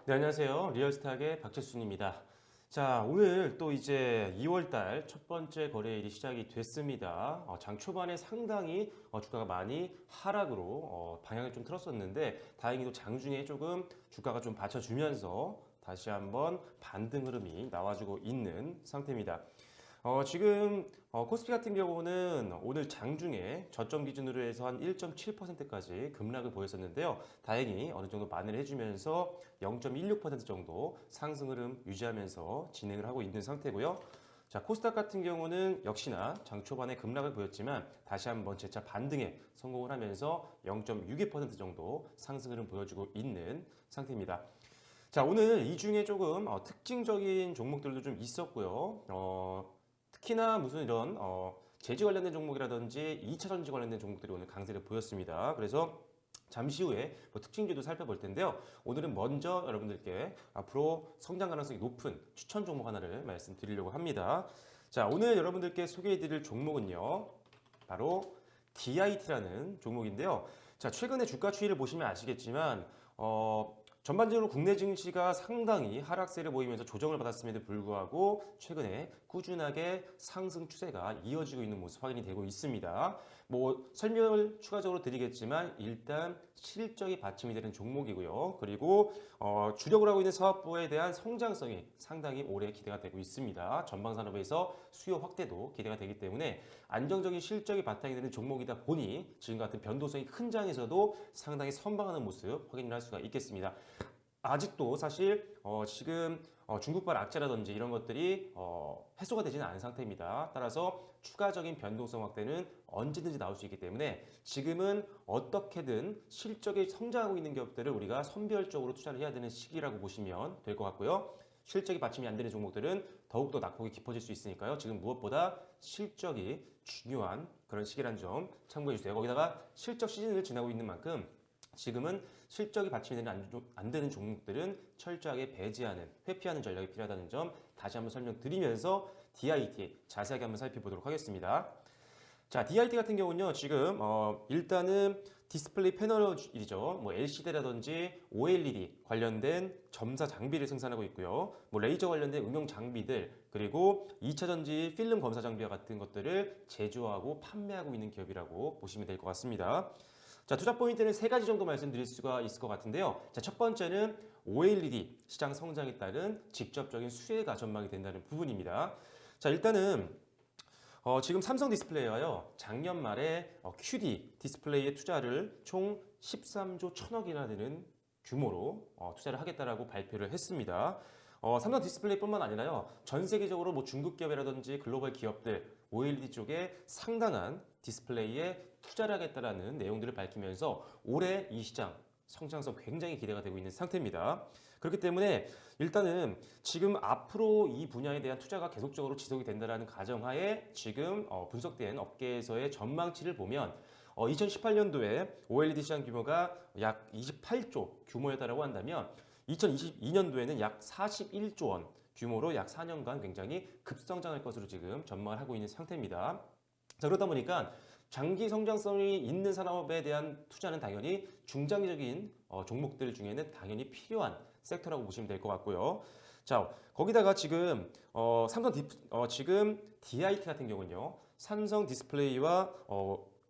네, 안녕하세요. 리얼스탁의 박철순입니다. 자, 오늘 또 이제 2월달 첫 번째 거래일이 시작이 됐습니다. 장 초반에 상당히 주가가 많이 하락으로 방향을 좀 틀었었는데 다행히도 장중에 조금 주가가 좀 받쳐주면서 다시 한번 반등 흐름이 나와주고 있는 상태입니다. 지금 코스피 같은 경우는 오늘 장중에 저점 기준으로 해서 한 1.7%까지 급락을 보였었는데요. 다행히 어느 정도 만회를 해주면서 0.16% 정도 상승 흐름 유지하면서 진행을 하고 있는 상태고요. 자, 코스닥 같은 경우는 역시나 장 초반에 급락을 보였지만 다시 한번 재차 반등에 성공을 하면서 0.62% 정도 상승 흐름 보여주고 있는 상태입니다. 자, 오늘 이 중에 조금 특징적인 종목들도 좀 있었고요. 특히나 무슨 이런 제지 관련된 종목이라든지 2차 전지 관련된 종목들이 오늘 강세를 보였습니다. 그래서 잠시 후에 뭐 특징주도 살펴볼 텐데요. 오늘은 먼저 여러분들께 앞으로 성장 가능성이 높은 추천 종목 하나를 말씀드리려고 합니다. 자, 오늘 여러분들께 소개해드릴 종목은요. 바로 DIT라는 종목인데요. 자, 최근에 주가 추이를 보시면 아시겠지만 전반적으로 국내 증시가 상당히 하락세를 보이면서 조정을 받았음에도 불구하고 최근에 꾸준하게 상승 추세가 이어지고 있는 모습 확인이 되고 있습니다. 뭐 설명을 추가적으로 드리겠지만 일단 실적이 받침이 되는 종목이고요. 그리고 주력을 하고 있는 사업부에 대한 성장성이 상당히 오래 기대가 되고 있습니다. 전방 산업에서 수요 확대도 기대가 되기 때문에 안정적인 실적이 바탕이 되는 종목이다 보니 지금 같은 변동성이 큰 장에서도 상당히 선방하는 모습 확인을 할 수가 있겠습니다. 아직도 사실 지금 중국발 악재라든지 이런 것들이 해소가 되지는 않은 상태입니다. 따라서 추가적인 변동성 확대는 언제든지 나올 수 있기 때문에 지금은 어떻게든 실적이 성장하고 있는 기업들을 우리가 선별적으로 투자를 해야 되는 시기라고 보시면 될 것 같고요. 실적이 받침이 안 되는 종목들은 더욱더 낙폭이 깊어질 수 있으니까요. 지금 무엇보다 실적이 중요한 그런 시기라는 점 참고해 주세요. 거기다가 실적 시즌을 지나고 있는 만큼 지금은 실적이 받침이 안 되는 종목들은 철저하게 배제하는, 회피하는 전략이 필요하다는 점 다시 한번 설명드리면서 DIT 자세하게 한번 살펴보도록 하겠습니다. 자, DIT 같은 경우는요, 지금 일단은 디스플레이 패널이죠. 뭐 LCD라든지 OLED 관련된 점사 장비를 생산하고 있고요. 뭐 레이저 관련된 응용 장비들 그리고 2차 전지 필름 검사 장비와 같은 것들을 제조하고 판매하고 있는 기업이라고 보시면 될 것 같습니다. 자, 투자 포인트는 세 가지 정도 말씀드릴 수가 있을 것 같은데요. 자, 첫 번째는 OLED 시장 성장에 따른 직접적인 수혜가 전망이 된다는 부분입니다. 자, 일단은 지금 삼성 디스플레이가요, 작년 말에 QD 디스플레이에 투자를 총 13조 1천억이나 되는 규모로 투자를 하겠다라고 발표를 했습니다. 삼성 디스플레이뿐만 아니라요, 전 세계적으로 뭐 중국 기업이라든지 글로벌 기업들 OLED 쪽에 상당한 디스플레이에 투자를 하겠다라는 내용들을 밝히면서 올해 이 시장 성장성 굉장히 기대가 되고 있는 상태입니다. 그렇기 때문에 일단은 지금 앞으로 이 분야에 대한 투자가 계속적으로 지속이 된다는 가정하에 지금 분석된 업계에서의 전망치를 보면 2018년도에 OLED 시장 규모가 약 28조 규모였다고 한다면 2022년도에는 약 41조 원 규모로 약 4년간 굉장히 급성장할 것으로 지금 전망을 하고 있는 상태입니다. 자, 그러다 보니까 장기 성장성이 있는 산업에 대한 투자는 당연히 중장기적인 종목들 중에는 당연히 필요한 섹터라고 보시면 될 것 같고요. 자, 거기다가 지금 지금 DIT 같은 경우는요, 삼성 디스플레이와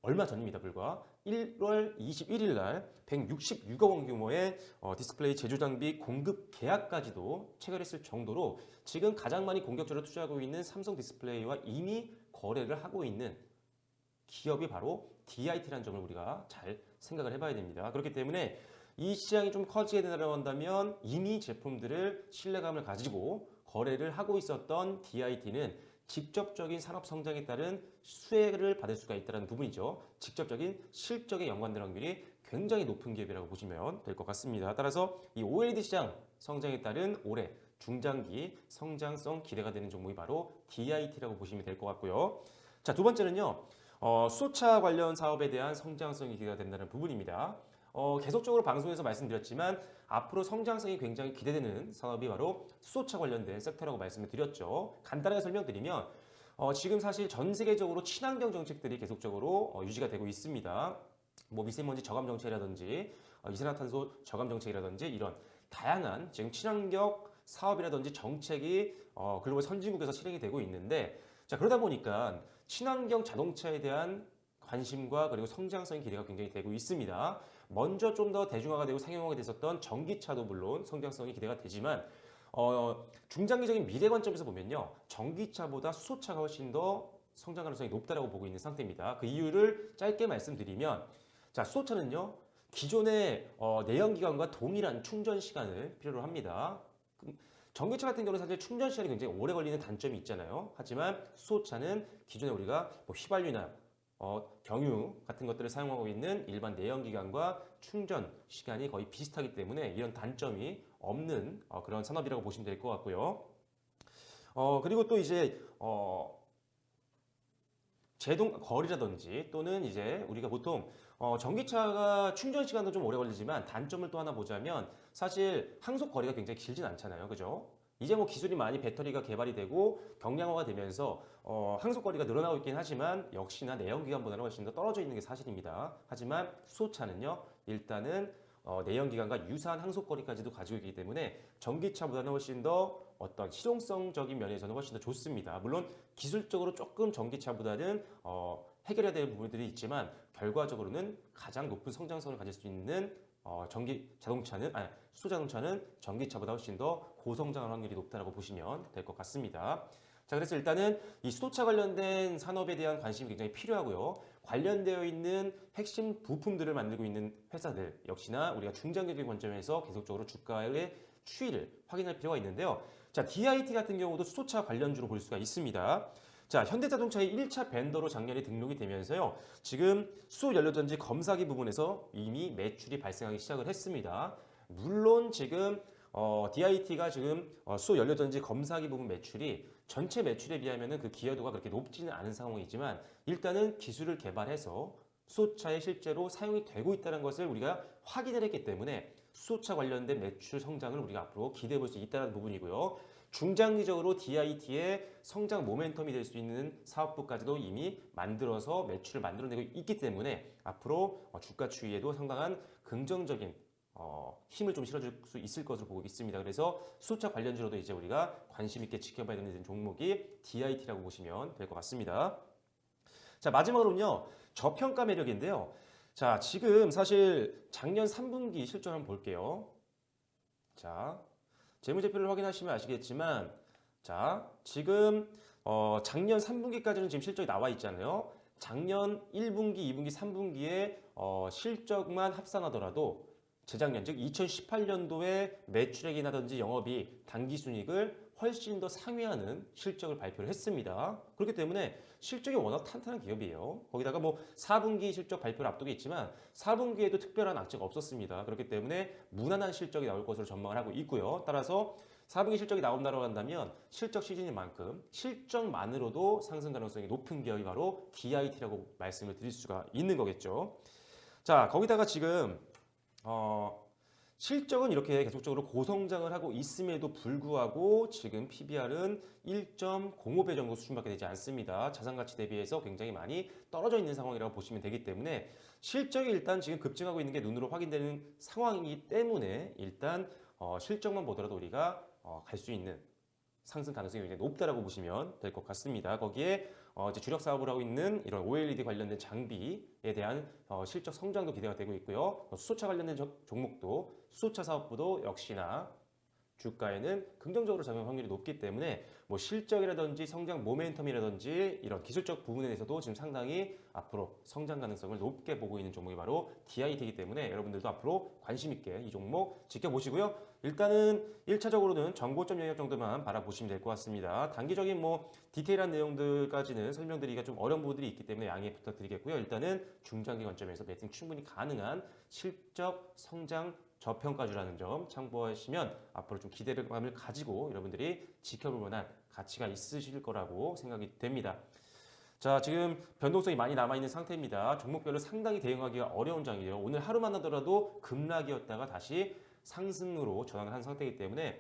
얼마 전입니다. 불과 1월 21일 날 166억 원 규모의 디스플레이 제조 장비 공급 계약까지도 체결했을 정도로 지금 가장 많이 공격적으로 투자하고 있는 삼성 디스플레이와 이미 거래를 하고 있는 기업이 바로 DIT라는 점을 우리가 잘 생각을 해봐야 됩니다. 그렇기 때문에 이 시장이 좀 커지게 된다고 한다면 이미 제품들을 신뢰감을 가지고 거래를 하고 있었던 DIT는 직접적인 산업 성장에 따른 수혜를 받을 수가 있다는 부분이죠. 직접적인 실적에 연관되는 확률이 굉장히 높은 기업이라고 보시면 될 것 같습니다. 따라서 이 OLED 시장 성장에 따른 올해 중장기 성장성 기대가 되는 종목이 바로 DIT라고 보시면 될 것 같고요. 자, 두 번째는요. 수소차 관련 사업에 대한 성장성이 기대가 된다는 부분입니다. 계속적으로 방송에서 말씀드렸지만 앞으로 성장성이 굉장히 기대되는 산업이 바로 수소차 관련된 섹터라고 말씀을 드렸죠. 간단하게 설명드리면 지금 사실 전 세계적으로 친환경 정책들이 계속적으로 유지가 되고 있습니다. 뭐 미세먼지 저감 정책이라든지 이산화탄소 저감 정책이라든지 이런 다양한 지금 친환경 사업이라든지 정책이 글로벌 선진국에서 실행이 되고 있는데 자 그러다 보니까 친환경 자동차에 대한 관심과 그리고 성장성의 기대가 굉장히 되고 있습니다. 먼저 좀 더 대중화가 되고 상용화가 됐었던 전기차도 물론 성장성이 기대가 되지만 중장기적인 미래 관점에서 보면요. 전기차보다 수소차가 훨씬 더 성장 가능성이 높다라고 보고 있는 상태입니다. 그 이유를 짧게 말씀드리면 자, 수소차는요. 기존의 내연기관과 동일한 충전 시간을 필요로 합니다. 전기차 같은 경우는 사실 충전 시간이 굉장히 오래 걸리는 단점이 있잖아요. 하지만 수소차는 기존에 우리가 뭐 휘발유나 경유 같은 것들을 사용하고 있는 일반 내연기관과 충전 시간이 거의 비슷하기 때문에 이런 단점이 없는 그런 산업이라고 보시면 될 것 같고요. 그리고 또 이제 제동 거리라든지 또는 이제 우리가 보통 전기차가 충전 시간도 좀 오래 걸리지만 단점을 또 하나 보자면 사실 항속 거리가 굉장히 길진 않잖아요. 그죠? 이제 뭐 기술이 많이 배터리가 개발이 되고 경량화가 되면서 항속 거리가 늘어나고 있긴 하지만 역시나 내연기관보다는 훨씬 더 떨어져 있는 게 사실입니다. 하지만 수소차는요. 일단은 내연기관과 유사한 항속 거리까지도 가지고 있기 때문에 전기차보다는 훨씬 더 어떤 실용성적인 면에서는 훨씬 더 좋습니다. 물론 기술적으로 조금 전기차보다는 해결해야 될 부분들이 있지만 결과적으로는 가장 높은 성장성을 가질 수 있는 수소 자동차는 전기차보다 훨씬 더 고성장할 확률이 높다고 보시면 될 것 같습니다. 자, 그래서 일단은 이 수소차 관련된 산업에 대한 관심이 굉장히 필요하고요. 관련되어 있는 핵심 부품들을 만들고 있는 회사들 역시나 우리가 중장기적인 관점에서 계속적으로 주가의 추이를 확인할 필요가 있는데요. 자, DIT 같은 경우도 수소차 관련주로 볼 수가 있습니다. 자, 현대자동차의 1차 벤더로 작년에 등록이 되면서요. 지금 수소 연료전지 검사기 부분에서 이미 매출이 발생하기 시작을 했습니다. 물론 지금 DIT가 지금 수소 연료전지 검사기 부분 매출이 전체 매출에 비하면 그 기여도가 그렇게 높지는 않은 상황이지만 일단은 기술을 개발해서 수소차에 실제로 사용이 되고 있다는 것을 우리가 확인을 했기 때문에 수소차 관련된 매출 성장을 우리가 앞으로 기대해 볼 수 있다는 부분이고요. 중장기적으로 DIT의 성장 모멘텀이 될 수 있는 사업부까지도 이미 만들어서 매출을 만들어내고 있기 때문에 앞으로 주가 추이에도 상당한 긍정적인 힘을 좀 실어줄 수 있을 것으로 보고 있습니다. 그래서 수소차 관련주로도 이제 우리가 관심 있게 지켜봐야 되는 종목이 DIT라고 보시면 될 것 같습니다. 자, 마지막으로는요. 저평가 매력인데요. 자, 지금 사실 작년 3분기 실적 한번 볼게요. 자, 재무제표를 확인하시면 아시겠지만 자, 지금 작년 3분기까지는 지금 실적이 나와 있잖아요. 작년 1분기, 2분기, 3분기에 실적만 합산하더라도 재작년, 즉 2018년도에 매출액이라든지 영업이익, 당기순이익을 훨씬 더 상회하는 실적을 발표를 했습니다. 그렇기 때문에 실적이 워낙 탄탄한 기업이에요. 거기다가 뭐 4분기 실적 발표를 앞두고 있지만 4분기에도 특별한 악재가 없었습니다. 그렇기 때문에 무난한 실적이 나올 것으로 전망을 하고 있고요. 따라서 4분기 실적이 나온다고 한다면 실적 시즌인 만큼 실적만으로도 상승 가능성이 높은 기업이 바로 DIT라고 말씀을 드릴 수가 있는 거겠죠. 자, 거기다가 지금 실적은 이렇게 계속적으로 고성장을 하고 있음에도 불구하고 지금 PBR은 1.05배 정도 수준밖에 되지 않습니다. 자산가치 대비해서 굉장히 많이 떨어져 있는 상황이라고 보시면 되기 때문에 실적이 일단 지금 급증하고 있는 게 눈으로 확인되는 상황이기 때문에 일단 실적만 보더라도 우리가 갈 수 있는 상승 가능성이 굉장히 높다라고 보시면 될 것 같습니다. 거기에 이제 주력 사업을 하고 있는 이런 OLED 관련된 장비에 대한 실적 성장도 기대가 되고 있고요. 수소차 관련된 종목도 수소차 사업부도 역시나 주가에는 긍정적으로 작용할 확률이 높기 때문에 뭐 실적이라든지 성장 모멘텀이라든지 이런 기술적 부분에 대해서도 지금 상당히 앞으로 성장 가능성을 높게 보고 있는 종목이 바로 DIT이기 때문에 여러분들도 앞으로 관심 있게 이 종목 지켜보시고요. 일단은 1차적으로는 정고점 영역 정도만 바라보시면 될 것 같습니다. 단기적인 뭐 디테일한 내용들까지는 설명드리기가 좀 어려운 부분들이 있기 때문에 양해 부탁드리겠고요. 일단은 중장기 관점에서 매칭 충분히 가능한 실적 성장 저평가주라는 점 참고하시면 앞으로 좀 기대감을 가지고 여러분들이 지켜볼 만한 가치가 있으실 거라고 생각이 됩니다. 자, 지금 변동성이 많이 남아있는 상태입니다. 종목별로 상당히 대응하기가 어려운 장이에요. 오늘 하루만 하더라도 급락이었다가 다시 상승으로 전환을 한 상태이기 때문에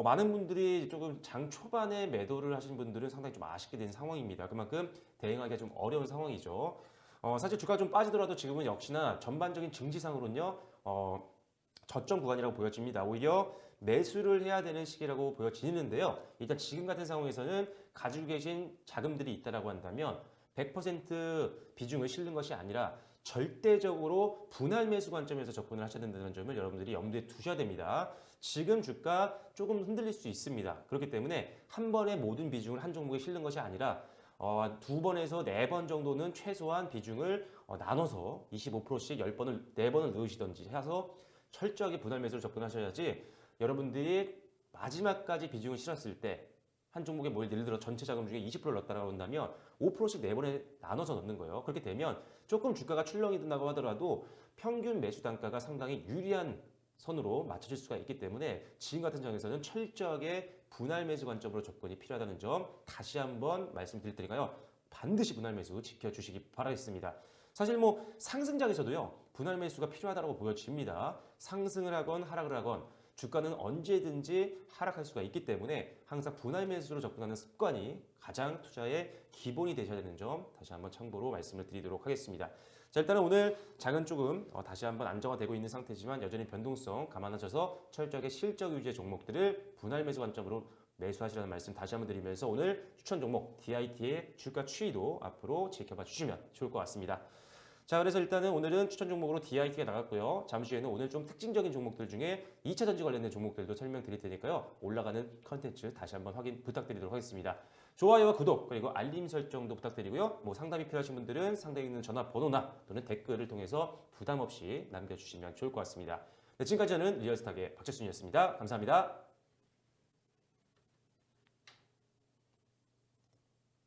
많은 분들이 조금 장 초반에 매도를 하신 분들은 상당히 좀 아쉽게 된 상황입니다. 그만큼 대응하기가 좀 어려운 상황이죠. 사실 주가가 좀 빠지더라도 지금은 역시나 전반적인 증시상으로는요. 저점 구간이라고 보여집니다. 오히려 매수를 해야 되는 시기라고 보여지는데요. 일단 지금 같은 상황에서는 가지고 계신 자금들이 있다라고 한다면 100% 비중을 실는 것이 아니라 절대적으로 분할 매수 관점에서 접근을 하셔야 된다는 점을 여러분들이 염두에 두셔야 됩니다. 지금 주가 조금 흔들릴 수 있습니다. 그렇기 때문에 한 번에 모든 비중을 한 종목에 실는 것이 아니라 두 번에서 네 번 정도는 최소한 비중을 나눠서 25%씩 10번을, 4번을 넣으시던지 해서 철저하게 분할 매수를 접근하셔야지 여러분들이 마지막까지 비중을 실었을 때 한 종목에 뭐 예를 들어 전체 자금 중에 20%를 넣었다고 한다면 5%씩 4번에 나눠서 넣는 거예요. 그렇게 되면 조금 주가가 출렁이 든다고 하더라도 평균 매수 단가가 상당히 유리한 선으로 맞춰질 수가 있기 때문에 지금 같은 상황에서는 철저하게 분할 매수 관점으로 접근이 필요하다는 점 다시 한번 말씀드릴 테니까요. 반드시 분할 매수 지켜주시기 바라겠습니다. 사실 뭐 상승장에서도요. 분할 매수가 필요하다고 보여집니다. 상승을 하건 하락을 하건 주가는 언제든지 하락할 수가 있기 때문에 항상 분할 매수로 접근하는 습관이 가장 투자의 기본이 되셔야 되는 점 다시 한번 참고로 말씀을 드리도록 하겠습니다. 자, 일단은 오늘 장은 조금 다시 한번 안정화되고 있는 상태지만 여전히 변동성 감안하셔서 철저하게 실적 유지의 종목들을 분할 매수 관점으로 매수하시라는 말씀 다시 한번 드리면서 오늘 추천 종목 DIT의 주가 추이도 앞으로 지켜봐 주시면 좋을 것 같습니다. 자, 그래서 일단은 오늘은 추천 종목으로 DIT가 나갔고요. 잠시 후에는 오늘 좀 특징적인 종목들 중에 2차 전지 관련된 종목들도 설명드릴 테니까요. 올라가는 컨텐츠 다시 한번 확인 부탁드리도록 하겠습니다. 좋아요와 구독 그리고 알림 설정도 부탁드리고요. 뭐 상담이 필요하신 분들은 상단에 있는 전화번호나 또는 댓글을 통해서 부담 없이 남겨주시면 좋을 것 같습니다. 네, 지금까지 저는 리얼스탁의 박재순이었습니다. 감사합니다.